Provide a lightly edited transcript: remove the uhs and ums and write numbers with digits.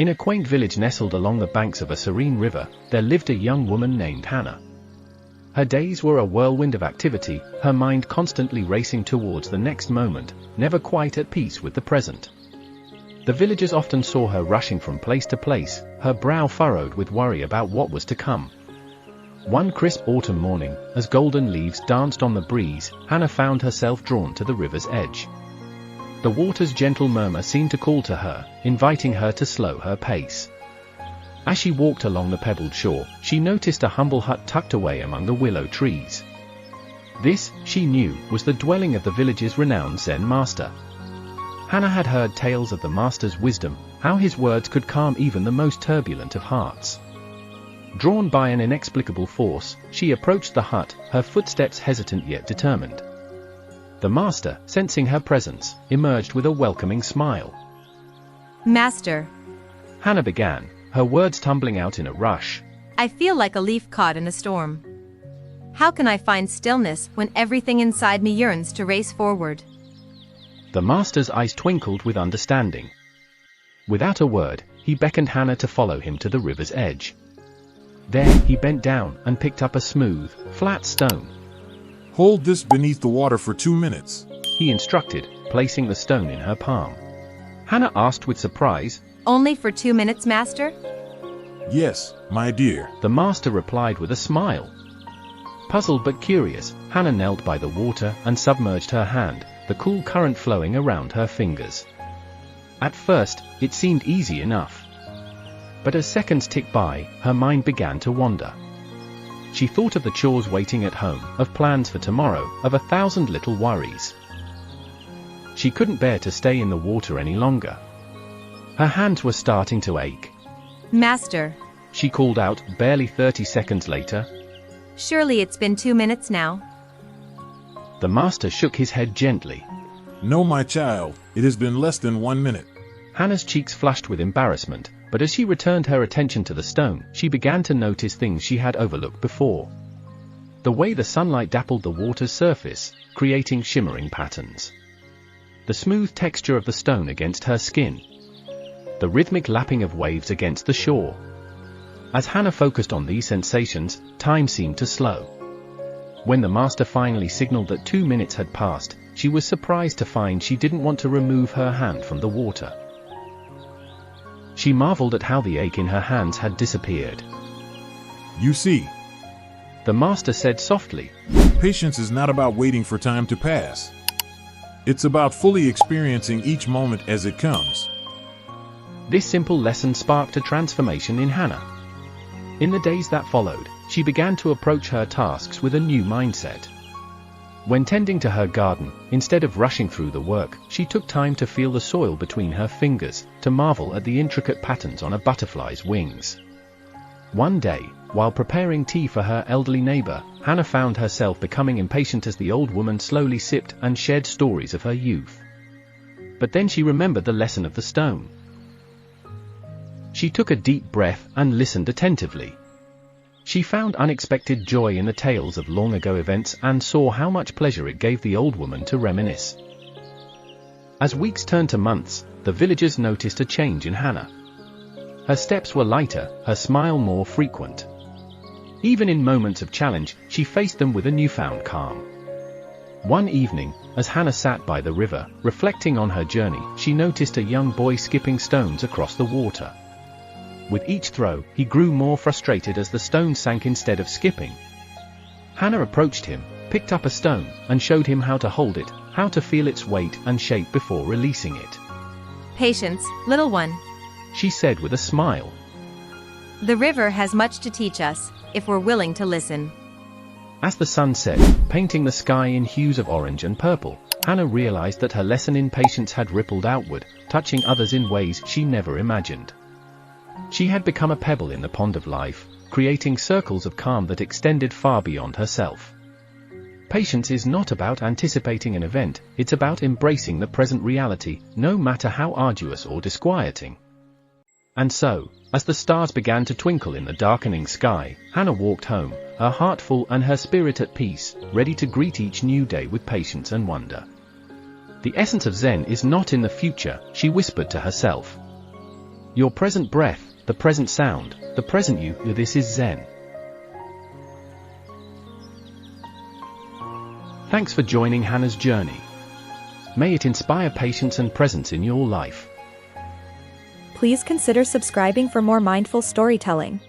In a quaint village nestled along the banks of a serene river, there lived a young woman named Hana. Her days were a whirlwind of activity, her mind constantly racing towards the next moment, never quite at peace with the present. The villagers often saw her rushing from place to place, her brow furrowed with worry about what was to come. One crisp autumn morning, as golden leaves danced on the breeze, Hana found herself drawn to the river's edge. The water's gentle murmur seemed to call to her, inviting her to slow her pace. As she walked along the pebbled shore, she noticed a humble hut tucked away among the willow trees. This, she knew, was the dwelling of the village's renowned Zen Master. Hana had heard tales of the Master's wisdom, how his words could calm even the most turbulent of hearts. Drawn by an inexplicable force, she approached the hut, her footsteps hesitant yet determined. The Master, sensing her presence, emerged with a welcoming smile. "Master," Hana began, her words tumbling out in a rush. "I feel like a leaf caught in a storm. How can I find stillness when everything inside me yearns to race forward?" The Master's eyes twinkled with understanding. Without a word, he beckoned Hana to follow him to the river's edge. There, he bent down and picked up a smooth, flat stone. "Hold this beneath the water for 2 minutes," he instructed, placing the stone in her palm. Hana asked with surprise, "Only for 2 minutes, Master?" "Yes, my dear," the Master replied with a smile. Puzzled but curious, Hana knelt by the water and submerged her hand, the cool current flowing around her fingers. At first, it seemed easy enough. But as seconds ticked by, her mind began to wander. She thought of the chores waiting at home, of plans for tomorrow, of 1,000 little worries. She couldn't bear to stay in the water any longer. Her hands were starting to ache. "Master," she called out, barely 30 seconds later. "Surely it's been 2 minutes now?" The Master shook his head gently. "No, my child, it has been less than 1 minute." Hana's cheeks flushed with embarrassment, but as she returned her attention to the stone, she began to notice things she had overlooked before. The way the sunlight dappled the water's surface, creating shimmering patterns. The smooth texture of the stone against her skin. The rhythmic lapping of waves against the shore. As Hana focused on these sensations, time seemed to slow. When the Master finally signaled that 2 minutes had passed, she was surprised to find she didn't want to remove her hand from the water. She marveled at how the ache in her hands had disappeared. "You see," the Master said softly, "patience is not about waiting for time to pass. It's about fully experiencing each moment as it comes." This simple lesson sparked a transformation in Hana. In the days that followed, she began to approach her tasks with a new mindset. When tending to her garden, instead of rushing through the work, she took time to feel the soil between her fingers, to marvel at the intricate patterns on a butterfly's wings. One day, while preparing tea for her elderly neighbor, Hana found herself becoming impatient as the old woman slowly sipped and shared stories of her youth. But then she remembered the lesson of the stone. She took a deep breath and listened attentively. She found unexpected joy in the tales of long-ago events and saw how much pleasure it gave the old woman to reminisce. As weeks turned to months, the villagers noticed a change in Hana. Her steps were lighter, her smile more frequent. Even in moments of challenge, she faced them with a newfound calm. One evening, as Hana sat by the river, reflecting on her journey, she noticed a young boy skipping stones across the water. With each throw, he grew more frustrated as the stone sank instead of skipping. Hana approached him, picked up a stone, and showed him how to hold it, how to feel its weight and shape before releasing it. "Patience, little one," she said with a smile. "The river has much to teach us, if we're willing to listen." As the sun set, painting the sky in hues of orange and purple, Hana realized that her lesson in patience had rippled outward, touching others in ways she never imagined. She had become a pebble in the pond of life, creating circles of calm that extended far beyond herself. Patience is not about anticipating an event, it's about embracing the present reality, no matter how arduous or disquieting. And so, as the stars began to twinkle in the darkening sky, Hana walked home, her heart full and her spirit at peace, ready to greet each new day with patience and wonder. The essence of Zen is not in the future, she whispered to herself. Your present breath, the present sound, the present you. This is Zen. Thanks for joining Hana's journey. May it inspire patience and presence in your life. Please consider subscribing for more mindful storytelling.